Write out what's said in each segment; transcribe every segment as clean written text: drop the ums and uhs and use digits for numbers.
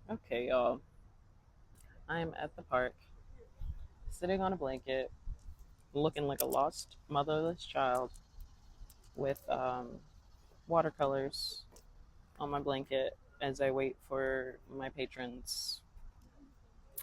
Okay, y'all. I am at the park, sitting on a blanket, looking like a lost motherless child with watercolors on my blanket as I wait for my patrons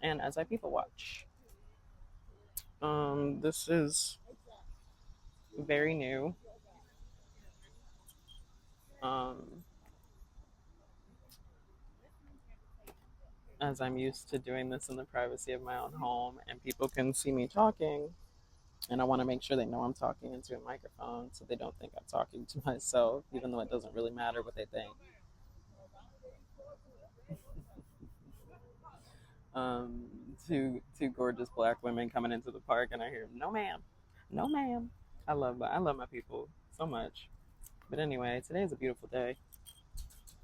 and as I people watch. This is very new. Um, as I'm used to doing this in the privacy of my own home, and people can see me talking, and I want to make sure they know I'm talking into a microphone so they don't think I'm talking to myself, even though it doesn't really matter what they think. um, two gorgeous black women coming into the park, and I hear, "No, ma'am, no, ma'am." I love my people so much. But anyway, today is a beautiful day.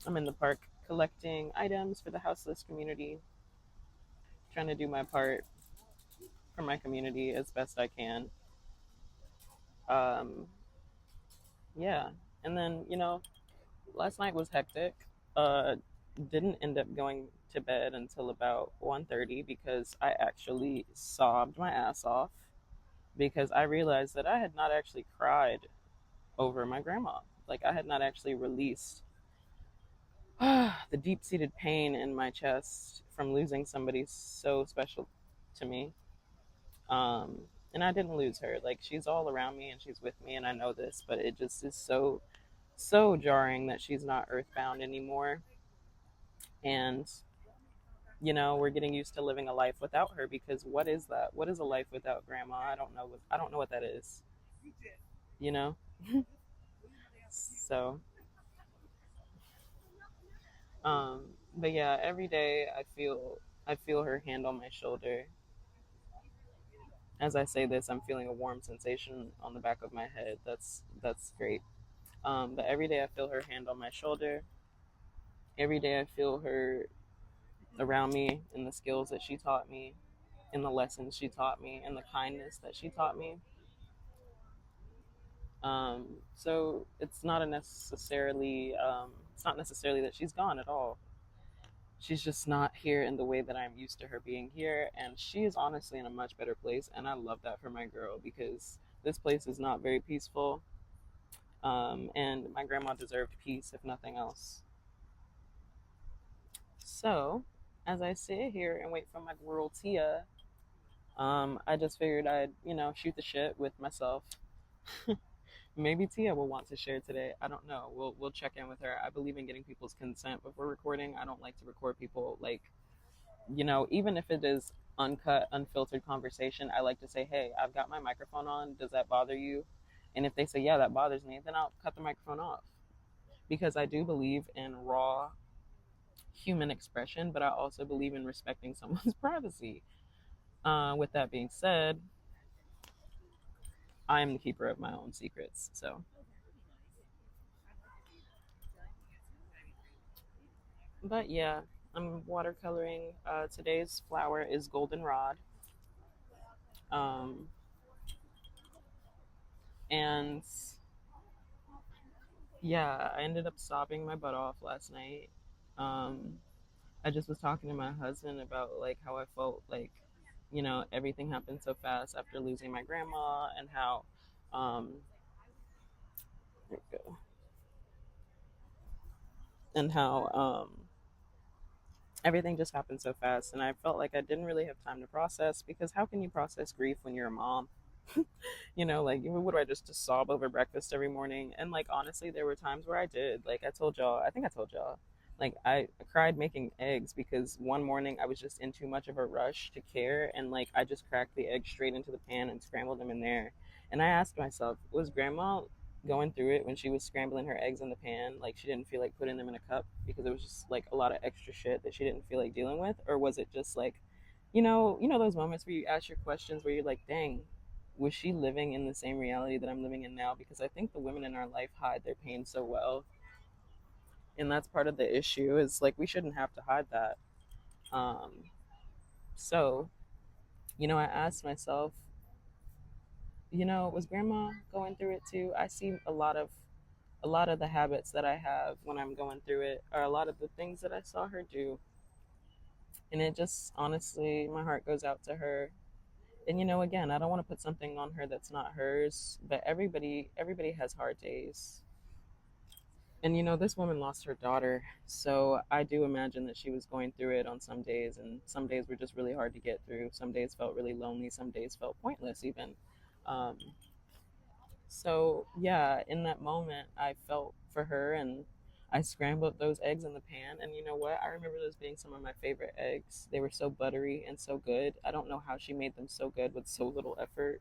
I'm in the park collecting items for the houseless community, trying to do my part for my community as best I can. Um, yeah, and then last night was hectic. Uh, didn't end up going to bed until about 1:30 because I actually sobbed my ass off because I realized that I had not actually cried over my grandma. Like I had not actually released the deep seated pain in my chest from losing somebody so special to me. Um, and I didn't lose her. Like she's all around me and she's with me, and I know this, but it just is so jarring that she's not earthbound anymore. And we're getting used to living a life without her because what is that? What is a life without grandma? I don't know what that is. You know. So but yeah, every day I feel her hand on my shoulder. As I say this, I'm feeling a warm sensation on the back of my head. That's great. But every day I feel her hand on my shoulder. Every day I feel her around me in the skills that she taught me, in the lessons she taught me, and the kindness that she taught me. So it's not necessarily that she's gone at all. She's just not here in the way that I'm used to her being here. And she is honestly in a much better place. And I love that for my girl because this place is not very peaceful. And my grandma deserved peace, if nothing else. So, as I sit here and wait for my girl Tia, I just figured I'd, shoot the shit with myself. Maybe Tia will want to share today. I don't know. We'll check in with her. I believe in getting people's consent before recording. I don't like to record people like even if it is uncut, unfiltered conversation, I like to say, hey, I've got my microphone on. Does that bother you? And if they say, yeah, that bothers me, then I'll cut the microphone off. Because I do believe in raw human expression, but I also believe in respecting someone's privacy. With that being said, I am the keeper of my own secrets. But yeah, I'm watercoloring. Today's flower is goldenrod. Um, and yeah, I ended up sobbing my butt off last night. Um, I just was talking to my husband about like how I felt like, everything happened so fast after losing my grandma and how, um, there we go, and how everything just happened so fast, and I felt like I didn't really have time to process because how can you process grief when you're a mom? Like what do I just sob over breakfast every morning? And like honestly, there were times where I did. Like I told y'all, I think I told y'all, like I cried making eggs because one morning I was just in too much of a rush to care, and like I just cracked the eggs straight into the pan and scrambled them in there. And I asked myself, was grandma going through it when she was scrambling her eggs in the pan? Like she didn't feel like putting them in a cup because it was just like a lot of extra shit that she didn't feel like dealing with, or was it just like those moments where you ask your questions where you're like, dang, was she living in the same reality that I'm living in now? Because I think the women in our life hide their pain so well. And that's part of the issue is like we shouldn't have to hide that. Um, so, I asked myself, was grandma going through it too? I see a lot of the habits that I have when I'm going through it are a lot of the things that I saw her do. And it just, honestly, my heart goes out to her. And you know, again, I don't want to put something on her that's not hers, but everybody has hard days. And you know, this woman lost her daughter, so I do imagine that she was going through it on some days, and some days were just really hard to get through. Some days felt really lonely, some days felt pointless even. um, so yeah, in that moment I felt for her, and I scrambled those eggs in the pan. And you know what, I remember those being some of my favorite eggs. They were so buttery and so good. I don't know how she made them so good with so little effort.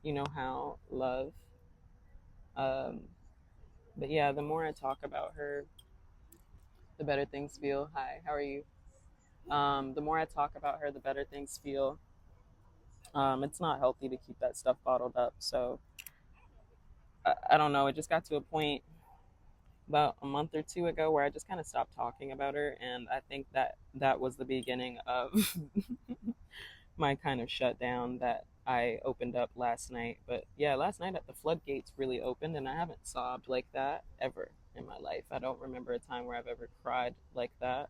You know how love. um, but yeah, the more I talk about her, the better things feel. Hi, how are you? The more I talk about her, the better things feel. It's not healthy to keep that stuff bottled up. So I don't know. It just got to a point about a month or two ago where I just kind of stopped talking about her, and I think that that was the beginning of my kind of shutdown that I opened up last night. But yeah, last night the floodgates really opened, and I haven't sobbed like that ever in my life. I don't remember a time where I've ever cried like that.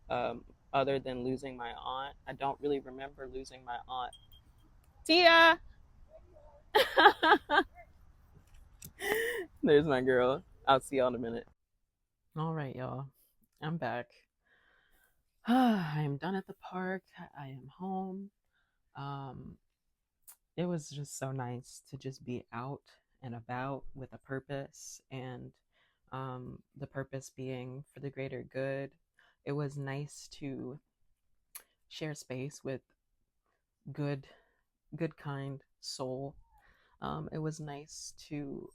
Um, Other than losing my aunt, I don't really remember losing my aunt. Tia, there's my girl. I'll see y'all in a minute. All right, y'all. I'm back. I am done at the park. I am home. Um, it was just so nice to just be out and about with a purpose, and the purpose being for the greater good. It was nice to share space with good, good, kind soul. It was nice to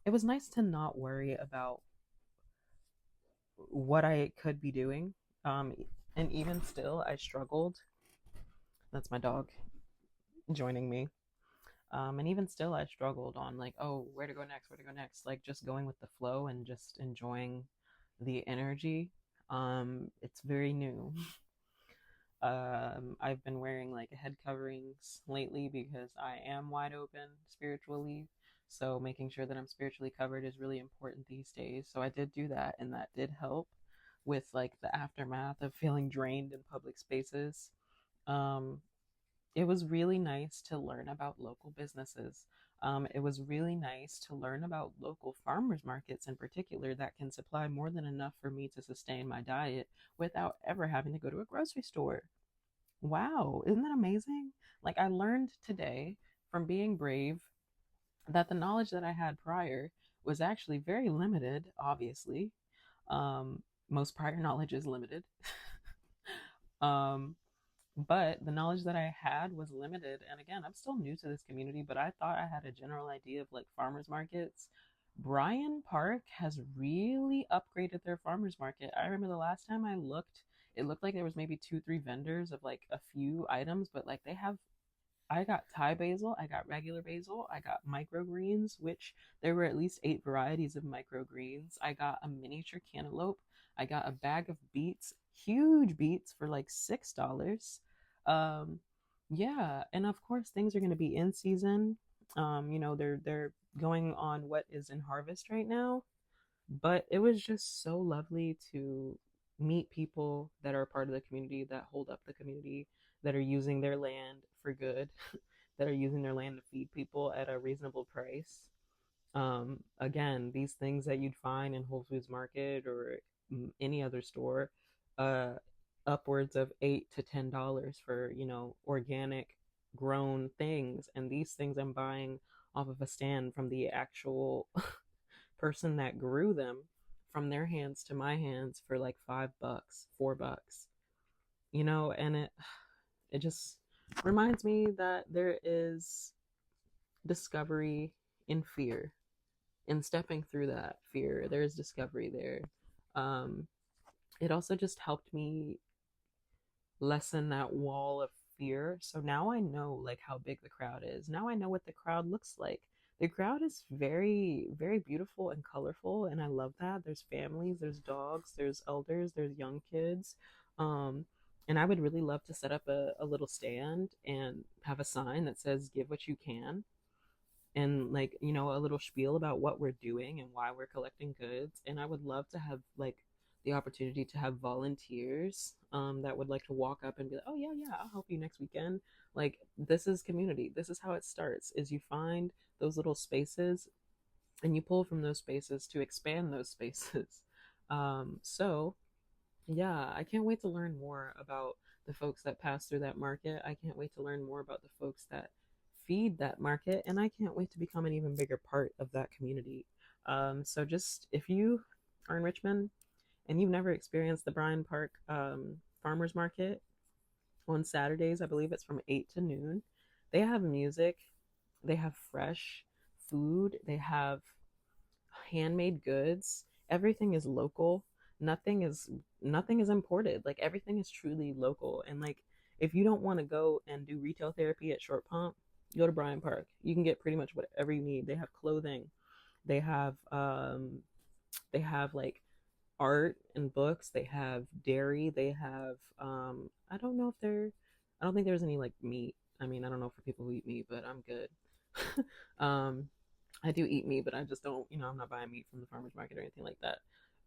it was nice to not worry about what I could be doing. Um, and even still, I struggled. That's my dog joining me. And even still, I struggled on like, oh, where to go next, where to go next. Like just going with the flow and just enjoying the energy. It's very new. I've been wearing like head coverings lately because I am wide open spiritually. So making sure that I'm spiritually covered is really important these days. So I did do that, and that did help with like the aftermath of feeling drained in public spaces. Um, it was really nice to learn about local businesses. It was really nice to learn about local farmers markets in particular that can supply more than enough for me to sustain my diet without ever having to go to a grocery store. Wow, isn't that amazing? Like, I learned today from being brave that the knowledge that I had prior was actually very limited, obviously. Most prior knowledge is limited. um, but the knowledge that I had was limited. And again, I'm still new to this community, but I thought I had a general idea of like farmers markets. Bryan Park has really upgraded their farmers market. I remember the last time I looked, it looked like there was maybe two, three vendors of like a few items, but like they have, I got Thai basil, I got regular basil, I got microgreens, which there were at least 8 varieties of microgreens. I got a miniature cantaloupe. I got a bag of beets, huge beets for like $6. Um, yeah, and of course things are going to be in season. They're going on what is in harvest right now, but it was just so lovely to meet people that are part of the community, that hold up the community, that are using their land for good, that are using their land to feed people at a reasonable price. Again, these things that you'd find in Whole Foods Market or any other store, uh, upwards of $8 to $10 for, organic grown things. And these things I'm buying off of a stand from the actual person that grew them, from their hands to my hands for like $5, $4, and it just reminds me that there is discovery in fear. In stepping through that fear, there's discovery there. Um, it also just helped me lessen that wall of fear. So now I know like how big the crowd is. Now I know what the crowd looks like. The crowd is very, very beautiful and colorful, and I love that. There's families, there's dogs, there's elders, there's young kids. Um, and I would really love to set up a little stand and have a sign that says, give what you can, and like, a little spiel about what we're doing and why we're collecting goods. And I would love to have like the opportunity to have volunteers that would like to walk up and be like, oh yeah, yeah, I'll help you next weekend. Like, this is community. This is how it starts, is you find those little spaces and you pull from those spaces to expand those spaces. So yeah, I can't wait to learn more about the folks that pass through that market. I can't wait to learn more about the folks that feed that market, and I can't wait to become an even bigger part of that community. So just if you are in Richmond and you've never experienced the Bryan Park Farmers Market on Saturdays, I believe it's from 8 to noon. They have music, they have fresh food, they have handmade goods. Everything is local. Nothing is nothing is imported. Like, everything is truly local. And like, if you don't want to go and do retail therapy at Short Pump, go to Bryan Park. You can get pretty much whatever you need. They have clothing. They have like art and books. They have dairy. They have I don't know if they're I don't think there's any like meat. I mean, I don't know for people who eat meat, but I'm good. um I do eat meat, but I just don't, I'm not buying meat from the farmer's market or anything like that.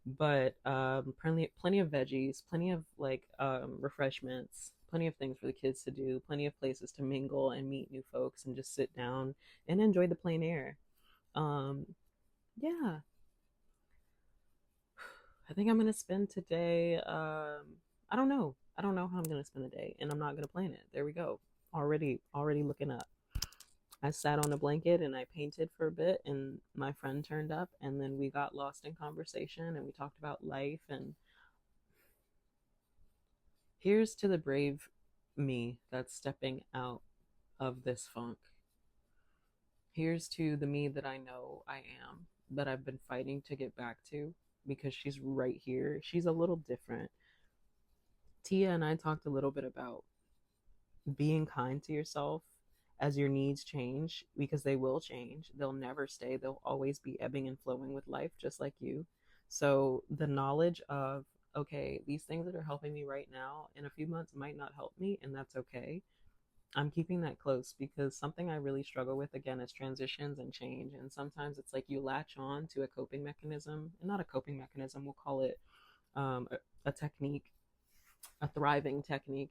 But plenty of veggies, plenty of like refreshments, plenty of things for the kids to do, plenty of places to mingle and meet new folks and just sit down and enjoy the plain air. Um, yeah, I think I'm gonna spend today. I don't know. I don't know how I'm gonna spend the day, and I'm not gonna plan it. There we go. Already looking up. I sat on a blanket and I painted for a bit, and my friend turned up, and then we got lost in conversation and we talked about life. And here's to the brave me that's stepping out of this funk. Here's to the me that I know I am, that I've been fighting to get back to, because she's right here. She's a little different. Tia and I talked a little bit about being kind to yourself as your needs change, because they will change. They'll never stay. They'll always be ebbing and flowing with life, just like you. So the knowledge of, okay, these things that are helping me right now in a few months might not help me, and that's okay. I'm keeping that close, because something I really struggle with, again, is transitions and change. And sometimes it's like you latch on to a coping mechanism, and not a coping mechanism, we'll call it a technique, a thriving technique.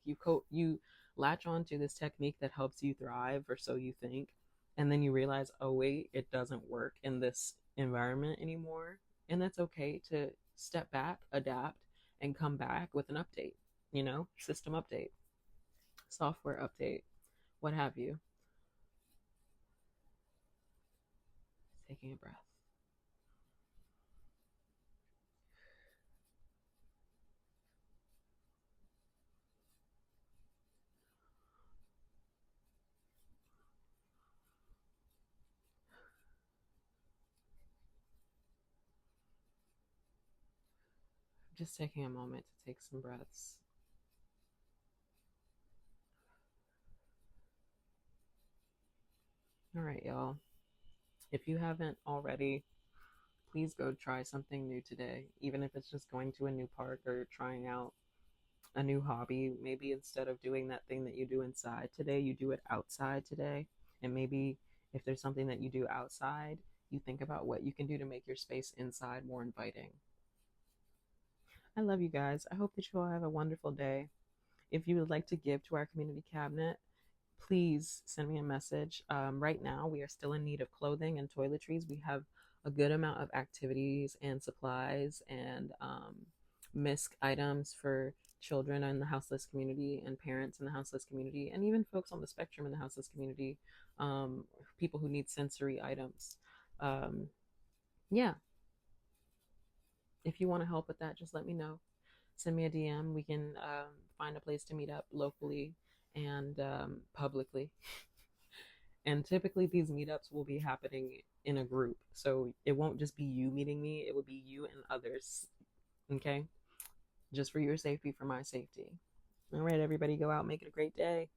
You latch on to this technique that helps you thrive, or so you think, and then you realize, oh wait, it doesn't work in this environment anymore. And that's okay to step back, adapt, and come back with an update, system update, software update, what have you. Taking a breath. Just taking a moment to take some breaths. All right, y'all. If you haven't already, please go try something new today, even if it's just going to a new park or trying out a new hobby. Maybe instead of doing that thing that you do inside today, you do it outside today. And maybe if there's something that you do outside, you think about what you can do to make your space inside more inviting. I love you guys. I hope that you all have a wonderful day. If you would like to give to our community cabinet, please send me a message. Right now, we are still in need of clothing and toiletries. We have a good amount of activities and supplies and misc items for children in the houseless community and parents in the houseless community, and even folks on the spectrum in the houseless community, people who need sensory items. Um, yeah, if you want to help with that, just let me know. Send me a DM. We can find a place to meet up locally and publicly. And typically, these meetups will be happening in a group. So it won't just be you meeting me, it will be you and others. Okay? Just for your safety, for my safety. All right, everybody, go out, make it a great day.